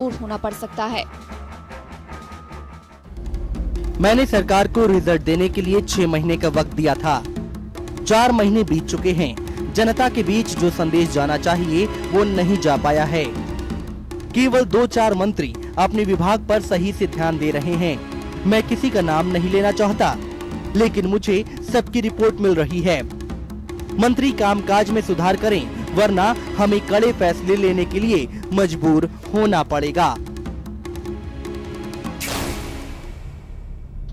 होना पड़ सकता है। मैंने सरकार को रिजल्ट देने के लिए 6 महीने का वक्त दिया था। 4 महीने बीत चुके हैं। जनता के बीच जो संदेश जाना चाहिए वो नहीं जा पाया है। केवल 2-4 मंत्री अपने विभाग पर सही से ध्यान दे रहे हैं। मैं किसी का नाम नहीं लेना चाहता, लेकिन मुझे सबकी रिपोर्ट मिल रही है। मंत्री कामकाज में सुधार करें, वरना हमें कड़े फैसले लेने के लिए मजबूर होना पड़ेगा।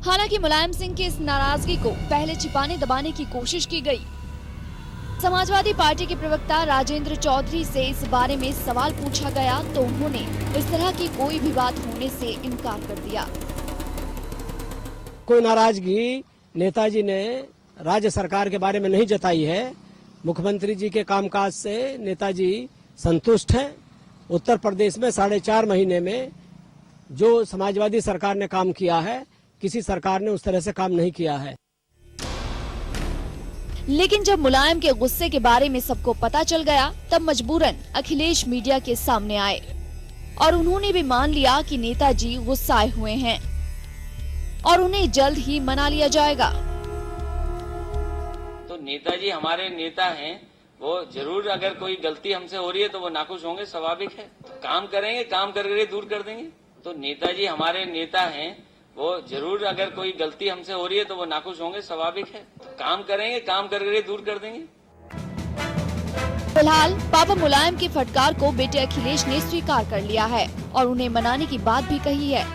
हालांकि मुलायम सिंह की इस नाराजगी को पहले छिपाने दबाने की कोशिश की गई। समाजवादी पार्टी के प्रवक्ता राजेंद्र चौधरी से इस बारे में सवाल पूछा गया तो उन्होंने इस तरह की कोई भी बात होने से इनकार कर दिया। कोई नाराजगी नेताजी ने राज्य सरकार के बारे में नहीं जताई है। मुख्यमंत्री जी के कामकाज से नेताजी संतुष्ट हैं। उत्तर प्रदेश में 4.5 महीने में जो समाजवादी सरकार ने काम किया है, किसी सरकार ने उस तरह से काम नहीं किया है। लेकिन जब मुलायम के गुस्से के बारे में सबको पता चल गया, तब मजबूरन अखिलेश मीडिया के सामने आए और उन्होंने भी मान लिया कि नेताजी गुस्साए हुए हैं और उन्हें जल्द ही मना लिया जाएगा। तो नेताजी हमारे नेता हैं, वो जरूर अगर कोई गलती हमसे हो रही है तो वो नाखुश होंगे, स्वाभाविक है। तो काम करेंगे, काम करके दूर कर देंगे। तो नेताजी हमारे नेता हैं, वो जरूर अगर कोई गलती हमसे हो रही है तो वो नाखुश होंगे, स्वाभाविक है। तो काम करेंगे, काम करके दूर कर देंगे। फिलहाल पापा मुलायम की फटकार को बेटे अखिलेश ने स्वीकार कर लिया है और उन्हें मनाने की बात भी कही है।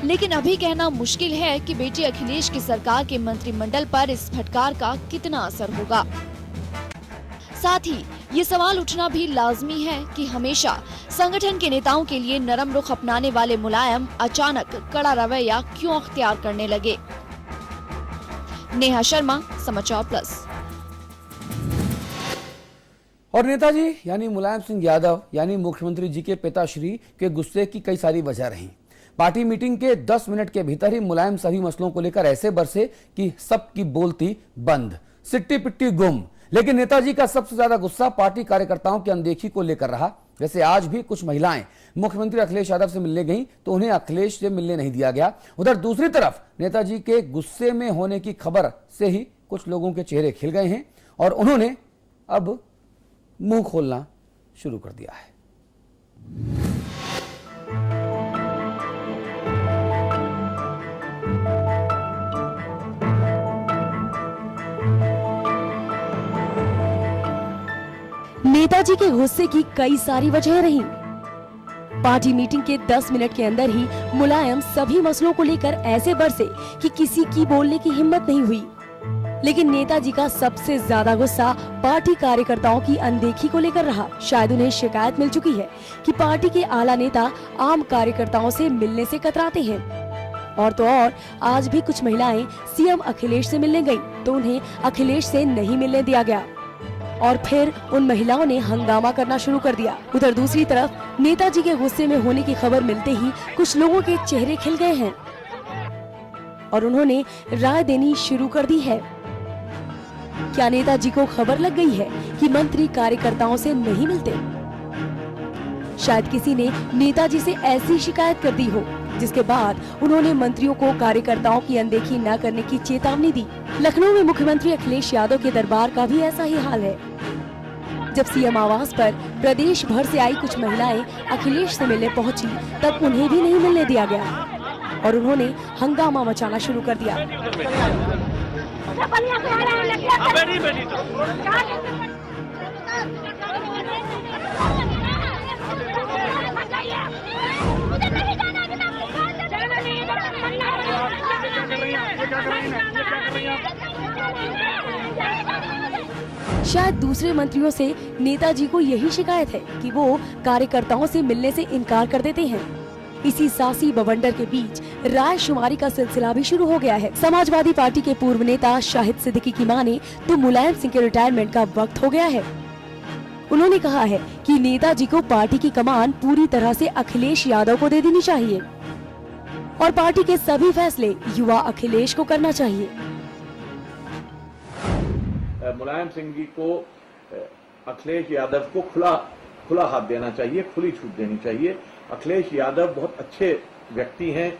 लेकिन अभी कहना मुश्किल है कि बेटे अखिलेश की सरकार के मंत्रिमंडल पर इस फटकार का कितना असर होगा। साथ ही ये सवाल उठना भी लाजमी है कि हमेशा संगठन के नेताओं के लिए नरम रुख अपनाने वाले मुलायम अचानक कड़ा रवैया क्यों अख्तियार करने लगे। नेहा शर्मा, समाचार प्लस। और नेताजी यानी मुलायम सिंह यादव यानी मुख्यमंत्री जी के पिताश्री के गुस्से की कई सारी वजह रही। पार्टी मीटिंग के 10 मिनट के भीतर ही मुलायम सभी मसलों को लेकर ऐसे बरसे कि सबकी बोलती बंद, सिट्टी पिट्टी गुम। लेकिन नेताजी का सबसे ज्यादा गुस्सा पार्टी कार्यकर्ताओं की अनदेखी को लेकर रहा। जैसे आज भी कुछ महिलाएं मुख्यमंत्री अखिलेश यादव से मिलने गईं तो उन्हें अखिलेश से मिलने नहीं दिया गया। उधर दूसरी तरफ नेताजी के गुस्से में होने की खबर से ही कुछ लोगों के चेहरे खिल गए हैं और उन्होंने अब मुंह खोलना शुरू कर दिया है। नेताजी के गुस्से की कई सारी वजह रही। पार्टी मीटिंग के 10 मिनट के अंदर ही मुलायम सभी मसलों को लेकर ऐसे बरसे कि किसी की बोलने की हिम्मत नहीं हुई। लेकिन नेताजी का सबसे ज्यादा गुस्सा पार्टी कार्यकर्ताओं की अनदेखी को लेकर रहा। शायद उन्हें शिकायत मिल चुकी है कि पार्टी के आला नेता आम कार्यकर्ताओं से मिलने से कतराते हैं। और तो और आज भी कुछ महिलाएं सीएम अखिलेश से मिलने गईं, तो उन्हें अखिलेश से नहीं मिलने दिया गया और फिर उन महिलाओं ने हंगामा करना शुरू कर दिया। उधर दूसरी तरफ नेताजी के गुस्से में होने की खबर मिलते ही कुछ लोगों के चेहरे खिल गए हैं और उन्होंने राय देनी शुरू कर दी है। क्या नेताजी को खबर लग गई है कि मंत्री कार्यकर्ताओं से नहीं मिलते? शायद किसी ने नेताजी से ऐसी शिकायत कर दी हो जिसके बाद उन्होंने मंत्रियों को कार्यकर्ताओं की अनदेखी न करने की चेतावनी दी। लखनऊ में मुख्यमंत्री अखिलेश यादव के दरबार का भी ऐसा ही हाल है। जब सीएम आवास पर प्रदेश भर से आई कुछ महिलाएं अखिलेश से मिलने पहुंची, तब उन्हें भी नहीं मिलने दिया गया और उन्होंने हंगामा मचाना शुरू कर दिया। शायद दूसरे मंत्रियों से नेताजी को यही शिकायत है कि वो कार्यकर्ताओं से मिलने से इनकार कर देते हैं। इसी सासी बवंडर के बीच राय शुमारी का सिलसिला भी शुरू हो गया है। समाजवादी पार्टी के पूर्व नेता शाहिद सिद्दीकी की माने तो मुलायम सिंह के रिटायरमेंट का वक्त हो गया है। उन्होंने कहा है कि नेताजी को पार्टी की कमान पूरी तरह से अखिलेश यादव को दे देनी चाहिए और पार्टी के सभी फैसले युवा अखिलेश को करना चाहिए। मुलायम सिंह जी को अखिलेश यादव को खुला हाथ देना चाहिए, खुली छूट देनी चाहिए। अखिलेश यादव बहुत अच्छे व्यक्ति हैं,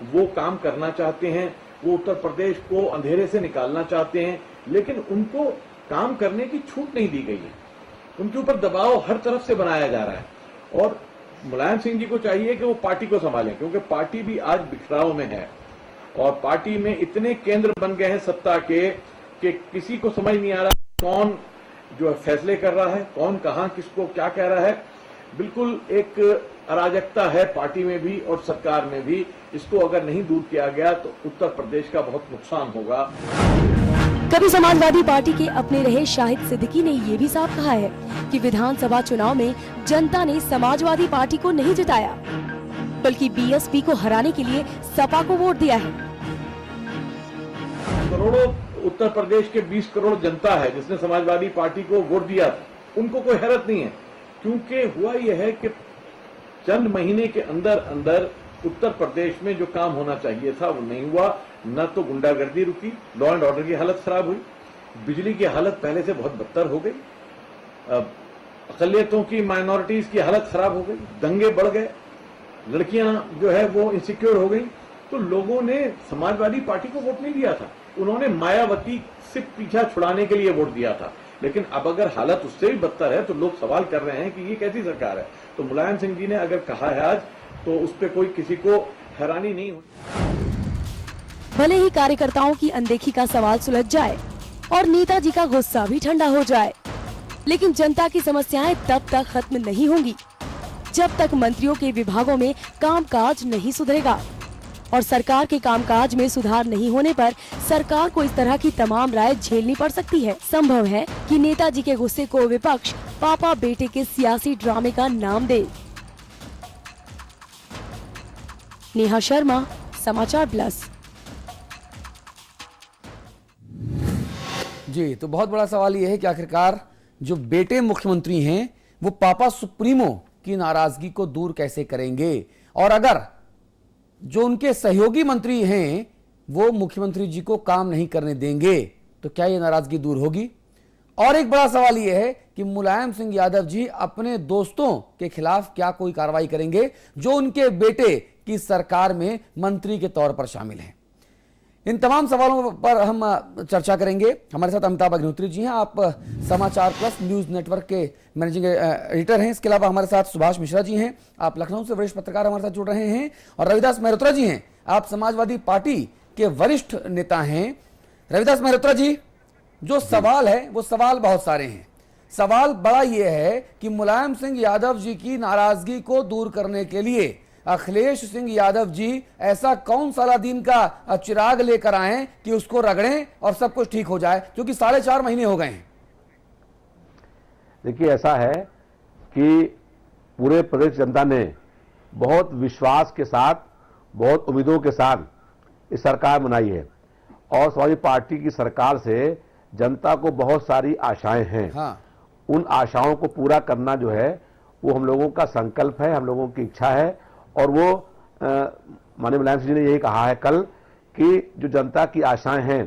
वो काम करना चाहते हैं, वो उत्तर प्रदेश को अंधेरे से निकालना चाहते हैं, लेकिन उनको काम करने की छूट नहीं दी गई है। उनके ऊपर दबाव हर तरफ से बनाया जा रहा है और मुलायम सिंह जी को चाहिए कि वो पार्टी को संभालें, क्योंकि पार्टी भी आज बिखराव में है और पार्टी में इतने केंद्र बन गए हैं सत्ता के कि किसी को समझ नहीं आ रहा कौन जो फैसले कर रहा है, कौन कहां किसको क्या कह रहा है। बिल्कुल एक अराजकता है पार्टी में भी और सरकार में भी। इसको अगर नहीं दूर किया गया तो उत्तर प्रदेश का बहुत नुकसान होगा। कभी समाजवादी पार्टी के अपने रहे शाहिद सिद्दीकी ने ये भी साफ कहा है कि विधानसभा चुनाव में जनता ने समाजवादी पार्टी को नहीं जिताया, बल्कि बीएसपी को हराने के लिए सपा को वोट दिया है। करोड़ों उत्तर प्रदेश के 20 करोड़ जनता है जिसने समाजवादी पार्टी को वोट दिया, उनको कोई हैरत नहीं है, क्योंकि हुआ यह है कि चंद महीने के अंदर अंदर उत्तर प्रदेश में जो काम होना चाहिए था वो नहीं हुआ। न तो गुंडागर्दी रुकी, लॉ एंड ऑर्डर की हालत खराब हुई, बिजली की हालत पहले से बहुत बदतर हो गई, अकलियतों की माइनॉरिटीज की हालत खराब हो गई, दंगे बढ़ गए, लड़कियां जो है वो इनसिक्योर हो गई। तो लोगों ने समाजवादी पार्टी को वोट नहीं दिया था, उन्होंने मायावती से पीछा छुड़ाने के लिए वोट दिया था। लेकिन अब अगर हालत उससे भी बदतर है तो लोग सवाल कर रहे हैं कि ये कैसी सरकार है। तो मुलायम सिंह जी ने अगर कहा है आज तो उस पर कोई किसी को हैरानी नहीं होती। भले ही कार्यकर्ताओं की अनदेखी का सवाल सुलझ जाए और नेताजी का गुस्सा भी ठंडा हो जाए, लेकिन जनता की समस्याएं तब तक खत्म नहीं होंगी जब तक मंत्रियों के विभागों में कामकाज नहीं सुधरेगा। और सरकार के कामकाज में सुधार नहीं होने पर सरकार को इस तरह की तमाम राय झेलनी पड़ सकती है। संभव है कि नेताजी के गुस्से को विपक्ष पापा बेटे के सियासी ड्रामे का नाम दे। नेहा शर्मा, समाचार प्लस। जी, तो बहुत बड़ा सवाल यह है कि आखिरकार जो बेटे मुख्यमंत्री हैं वो पापा सुप्रीमो की नाराजगी को दूर कैसे करेंगे, और अगर जो उनके सहयोगी मंत्री हैं वो मुख्यमंत्री जी को काम नहीं करने देंगे तो क्या ये नाराजगी दूर होगी। और एक बड़ा सवाल यह है कि मुलायम सिंह यादव जी अपने दोस्तों के खिलाफ क्या कोई कार्रवाई करेंगे जो उनके बेटे की सरकार में मंत्री के तौर पर शामिल हैं। इन तमाम सवालों पर हम चर्चा करेंगे। हमारे साथ अमिताभ अग्निहोत्री जी हैं, आप समाचार प्लस न्यूज नेटवर्क के मैनेजिंग एडिटर हैं। इसके अलावा हमारे साथ सुभाष मिश्रा जी हैं, आप लखनऊ से वरिष्ठ पत्रकार हमारे साथ जुड़ रहे हैं, और रविदास मेहरोत्रा जी हैं, आप समाजवादी पार्टी के वरिष्ठ नेता हैं। रविदास मेहरोत्रा जी, जो सवाल है वो सवाल बहुत सारे हैं। सवाल बड़ा यह है कि मुलायम सिंह यादव जी की नाराजगी को दूर करने के लिए अखिलेश सिंह यादव जी ऐसा कौन सा दिन का चिराग लेकर आए कि उसको रगड़ें और सब कुछ ठीक हो जाए, क्योंकि 4.5 महीने हो गए हैं। देखिए, ऐसा है कि पूरे प्रदेश जनता ने बहुत विश्वास के साथ, बहुत उम्मीदों के साथ इस सरकार बनाई है और समाजवादी पार्टी की सरकार से जनता को बहुत सारी आशाएं हैं। हाँ। उन आशाओं को पूरा करना जो है वो हम लोगों का संकल्प है, हम लोगों की इच्छा है। और वो माननीय मुलायम सिंह जी ने यही कहा है कल कि जो जनता की आशाएं हैं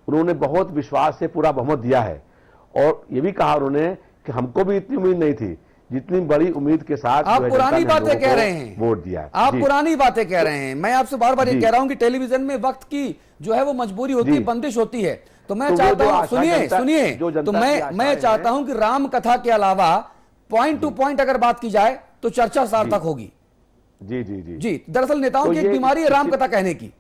उन्होंने बहुत विश्वास से पूरा बहुमत दिया है, और ये भी कहा उन्होंने कि हमको भी इतनी उम्मीद नहीं थी जितनी बड़ी उम्मीद के साथ आप पुरानी बातें कह रहे हैं, वोट दिया है। आप पुरानी बातें कह रहे हैं। मैं आपसे बार बार ये कह रहा हूं कि टेलीविजन में वक्त की जो है वो मजबूरी होती है, बंदिश होती है। तो मैं चाहता हूं, सुनिए तो मैं चाहता हूं कि राम कथा के अलावा पॉइंट टू पॉइंट अगर बात की जाए तो चर्चा सार्थक होगी। जी जी जी जी, दरअसल नेताओं की एक बीमारी है राम कथा कहने की।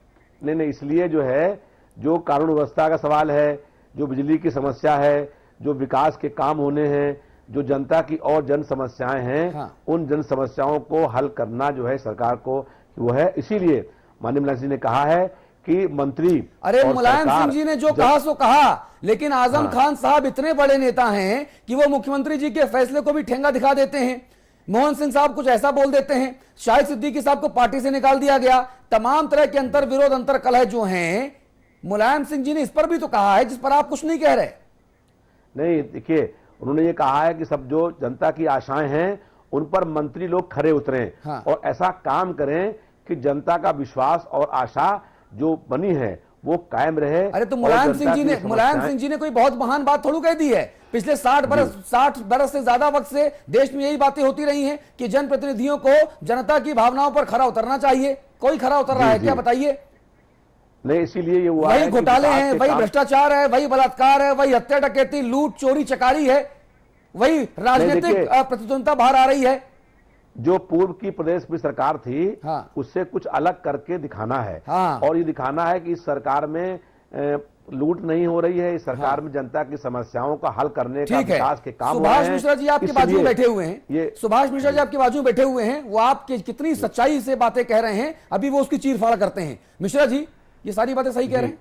नहीं, इसलिए जो है, जो कानून व्यवस्था का सवाल है, जो बिजली की समस्या है, जो विकास के काम होने हैं, जो जनता की और जन समस्याएं हैं, हाँ। उन जन समस्याओं को हल करना जो है सरकार को वो है। इसीलिए माननीय मुलायम सिंह ने कहा है कि मंत्री, अरे मुलायम सिंह जी ने जो कहा सो कहा, लेकिन आजम खान साहब इतने बड़े नेता हैं कि वो मुख्यमंत्री जी के फैसले को भी ठेंगा दिखा देते हैं। मोहन सिंह साहब कुछ ऐसा बोल देते हैं, शाहिद सिद्दीकी साहब को पार्टी से निकाल दिया गया। तमाम तरह के अंतर विरोध, अंतर कलह जो हैं, मुलायम सिंह जी ने इस पर भी तो कहा है जिस पर आप कुछ नहीं कह रहे। नहीं, देखिए, उन्होंने ये कहा है कि सब जो जनता की आशाएं हैं उन पर मंत्री लोग खरे उतरें। हाँ। और ऐसा काम करें कि जनता का विश्वास और आशा जो बनी है वो कायम रहे। अरे तो और मुलायम जनता सिंह जी की ने समस्याएं- कोई बहुत महान बात थोड़ी कह दी है। पिछले 60 बरस से ज्यादा वक्त से देश में यही बातें होती रही हैं कि जनप्रतिनिधियों को जनता की भावनाओं पर खरा उतरना चाहिए। कोई खरा उतर रहा है क्या, बताइए? नहीं, इसीलिए ये हुआ वही है कि घोटाले विकास हैं, के वही काम- भ्रष्टाचार है, वही बलात्कार है, वही हत्या डकैती, लूट चोरी चकारी है, वही राजनीतिक देखिए- प्रतिद्वंदता बाहर आ रही है। जो पूर्व की प्रदेश में सरकार थी, हाँ। उससे कुछ अलग करके दिखाना है। हाँ। और ये दिखाना है कि इस सरकार में लूट नहीं हो रही है, इस सरकार में जनता की समस्याओं का हल करने का, ठीक है। विकास के काम हो सुभाष रहे हैं। मिश्रा जी आपके बाजू में इसलिए बैठे हुए हैं। ये सुभाष मिश्रा जी आपके बाजू में बैठे हुए हैं, वो आपके कितनी सच्चाई से बातें कह रहे हैं, अभी वो उसकी चीरफाड़ करते हैं। मिश्रा जी, ये सारी बातें सही कह रहे हैं?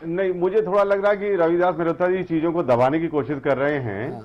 नहीं, मुझे थोड़ा लग रहा है कि रविदास मेहता जी चीजों को दबाने की कोशिश कर रहे हैं।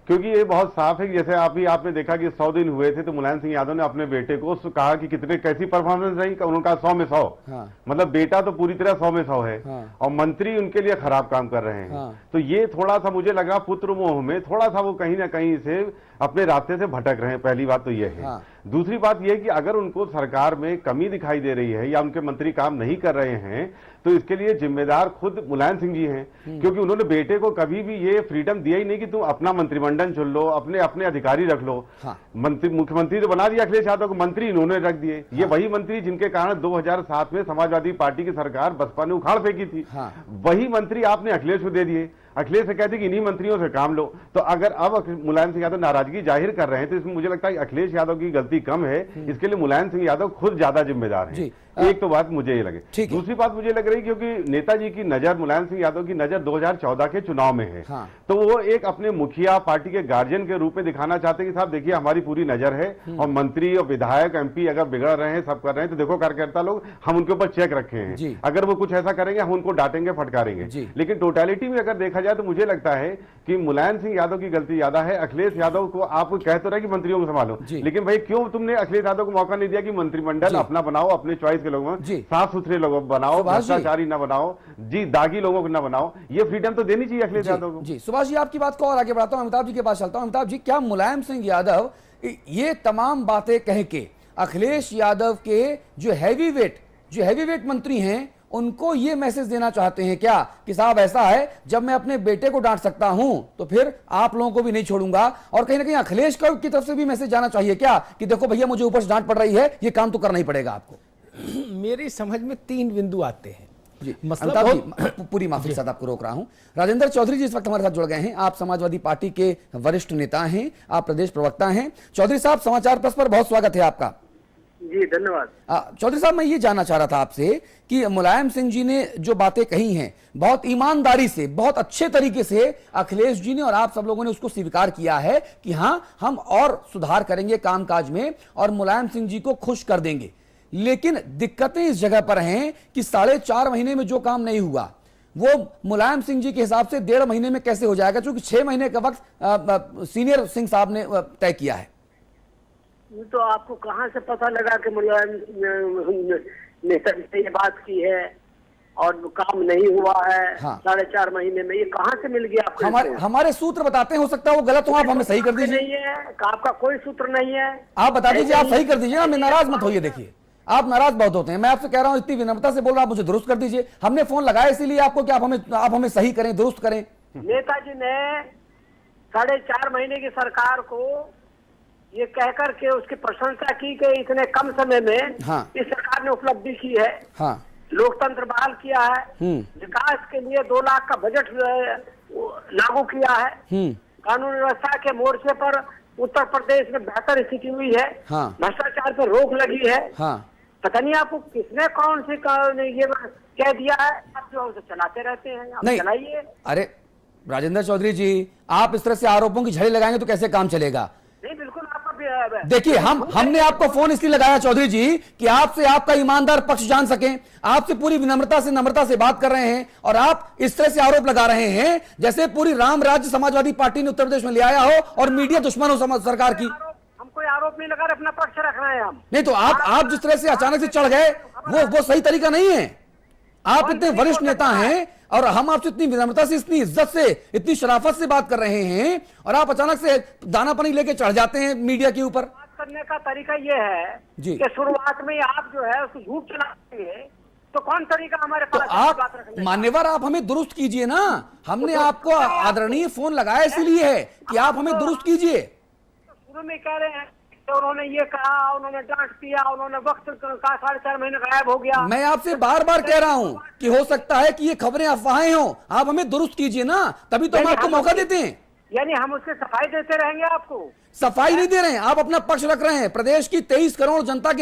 क्योंकि ये बहुत साफ है कि जैसे आपने देखा कि 100 दिन हुए थे तो मुलायम सिंह यादव ने अपने बेटे को कहा कि कैसी परफॉर्मेंस रही, उनका 100 में 100। हाँ। मतलब बेटा तो पूरी तरह 100 में 100 है। हाँ। और मंत्री उनके लिए खराब काम कर रहे हैं। हाँ। तो ये थोड़ा सा मुझे लगा पुत्र मोह में थोड़ा सा वो कहीं ना कहीं से अपने रास्ते से भटक रहे हैं। पहली बात तो ये है। हाँ। दूसरी बात यह कि अगर उनको सरकार में कमी दिखाई दे रही है या उनके मंत्री काम नहीं कर रहे हैं तो इसके लिए जिम्मेदार खुद मुलायम सिंह जी हैं। क्योंकि उन्होंने बेटे को कभी भी ये फ्रीडम दिया ही नहीं कि तुम अपना मंत्रिमंडल चुन लो, अपने अधिकारी रख लो। हाँ। मुख्यमंत्री तो बना दिया अखिलेश यादव को, मंत्री इन्होंने रख दिए। ये वही मंत्री जिनके कारण 2007 में समाजवादी पार्टी की सरकार बसपा ने उखाड़ फेंकी थी। हाँ। वही मंत्री आपने अखिलेश को दे दिए। अखिलेश से कहते कि इन्हीं मंत्रियों से काम लो। तो अगर अब मुलायम सिंह यादव नाराजगी जाहिर कर रहे हैं तो इसमें मुझे लगता है कि अखिलेश यादव की गलती कम है। इसके लिए मुलायम सिंह यादव खुद ज्यादा जिम्मेदार हैं। जी। एक तो बात मुझे ये लगे। ठीक है। दूसरी बात मुझे लग रही क्योंकि नेताजी की नजर, मुलायम सिंह यादव की नजर 2014 के चुनाव में है। हाँ। तो वो एक अपने मुखिया पार्टी के गार्जियन के रूप में दिखाना चाहते हैं कि साहब देखिए हमारी पूरी नजर है और मंत्री और विधायक एमपी अगर बिगड़ रहे हैं, सब कर रहे हैं तो देखो कार्यकर्ता लोग हम उनके ऊपर चेक रखे जी। हैं। अगर वो कुछ ऐसा करेंगे हम उनको डांटेंगे, फटकारेंगे। जी। लेकिन टोटलिटी में अगर देखा जाए तो मुझे लगता है कि मुलायम सिंह यादव की गलती ज्यादा है। अखिलेश यादव को आप कह तो रहे कि मंत्रियों को संभालो, लेकिन भाई क्यों तुमने अखिलेश यादव को मौका नहीं दिया कि मंत्रिमंडल अपना बनाओ, अपने चॉइस के लोगों में साफ सुथरे लोगों बनाओ, भ्रष्टाचारी न बनाओ, जी दागी लोगों को न बनाओ। ये फ्रीडम तो देनी चाहिए अखिलेश यादव को। जी सुभाष जी, आपकी बात को और आगे बढ़ाता हूं, अमिताभ जी के पास चलता हूं। अमिताभ जी, क्या मुलायम सिंह यादव ये तमाम बातें कह के अखिलेश यादव के जो हैवीवेट मंत्री हैं उनको ये मैसेज देना चाहते हैं क्या कि साहब ऐसा है, जब मैं अपने बेटे को डांट सकता हूं तो फिर आप लोगों को भी नहीं छोड़ूंगा? और कहीं ना कहीं अखिलेश की तरफ से भी मैसेज जाना चाहिए क्या कि देखो भैया मुझे ऊपर से डांट पड़ रही है, ये काम तो करना ही पड़ेगा आपको? मेरी समझ में 3 बिंदु आते हैं। जी, मतलब अमिताभ जी, पूरी माफी के साथ आपको रोक रहा हूं। राजेंद्र चौधरी जी इस वक्त हमारे साथ जुड़ गए हैं। आप समाजवादी पार्टी के वरिष्ठ नेता हैं, आप प्रदेश प्रवक्ता हैं। चौधरी साहब, समाचार प्लस पर बहुत स्वागत है आपका। जी धन्यवाद। चौधरी साहब, मैं ये जानना चाह रहा था आपसे कि मुलायम सिंह जी ने जो बातें कही हैं बहुत ईमानदारी से, बहुत अच्छे तरीके से अखिलेश जी ने और आप सब लोगों ने उसको स्वीकार किया है कि हाँ हम और सुधार करेंगे कामकाज में और मुलायम सिंह जी को खुश कर देंगे। लेकिन दिक्कतें इस जगह पर हैं कि 4.5 महीने में जो काम नहीं हुआ वो मुलायम सिंह जी के हिसाब से 1.5 महीने में कैसे हो जाएगा, क्योंकि 6 महीने का वक्त सीनियर सिंह साहब ने तय किया है। तो आपको कहाँ से पता लगा कि मुलायम नेता जी ने ये बात की है और काम नहीं हुआ है? हाँ। 4.5 महीने में ये कहाँ से मिल गया आपको? हमारे सूत्र बताते हैं, हो सकता है वो गलत हो, आप हमें सही कर दीजिए। नहीं है, आपका कोई सूत्र नहीं है। आप बता दीजिए, आप सही कर दीजिए ना, नाराज मत होइए। देखिए आप नाराज बहुत होते हैं, मैं आपसे कह रहा हूं इतनी विनम्रता से बोल रहा हूं, आप मुझे दुरुस्त कर दीजिए। हमने फोन लगाया इसीलिए आपको कि आप हमें सही करें, दुरुस्त करें। नेताजी ने 4.5 महीने की सरकार को ये कहकर के उसकी प्रशंसा की कि इतने कम समय में हाँ। इस सरकार ने उपलब्धि की है। हाँ। लोकतंत्र बहाल किया है, विकास के लिए 2 लाख का बजट लागू किया है, कानून व्यवस्था के मोर्चे पर उत्तर प्रदेश में बेहतर स्थिति हुई है, हाँ। भ्रष्टाचार पर रोक लगी है। हाँ। पता नहीं आपको किसने कौन से ये कह दिया है, आप जो उसे चलाते रहते हैं, आप चलाइए। अरे राजेंद्र चौधरी जी, आप इस तरह से आरोपों की झड़ी लगाएंगे तो कैसे काम चलेगा? नहीं बिल्कुल आपका देखिए हमने आपको फोन इसलिए लगाया चौधरी जी कि आपसे आपका ईमानदार पक्ष जान सकें। आपसे पूरी विनम्रता से नम्रता से बात कर रहे हैं और आप इस तरह से आरोप लगा रहे हैं जैसे पूरी राम राज्य समाजवादी पार्टी ने उत्तर प्रदेश में ले आया हो और मीडिया दुश्मन हो सरकार की। हम कोई आरोप नहीं लगा रहे, अपना पक्ष रख रहे हैं हम। नहीं तो आप जिस तरह से अचानक से चढ़ गए वो सही तरीका नहीं है। आप इतने वरिष्ठ नेता हैं और हम आपसे इतनी विनम्रता से, इतनी इज्जत से, इतनी शराफत से बात कर रहे हैं और आप अचानक से दाना पानी लेके चढ़ जाते हैं मीडिया के ऊपर। बात करने का तरीका ये है कि शुरुआत में आप जो है उसको झूठ चलाएंगे तो कौन तरीका हमारे तो पास है बात आप रखने का? मान्यवर आप हमें दुरुस्त कीजिए ना। हमने आपको आदरणीय फोन लगाया इसलिए है कि आप हमें दुरुस्त कीजिए। शुरू में कह रहे हैं तो उन्होंने ये कहा, उन्होंने डांट दिया, उन्होंने वक्त कहा, 4.5 महीने गायब हो गया। मैं आपसे बार बार कह रहा हूं कि हो सकता है कि ये खबरें अफवाहें हो, आप हमें दुरुस्त कीजिए ना, तभी तो हम आपको मौका देते हैं। यानी हम उससे सफाई देते रहेंगे आपको? सफाई नहीं दे रहे हैं, आप अपना पक्ष रख रहे हैं। प्रदेश की 23 करोड़ जनता के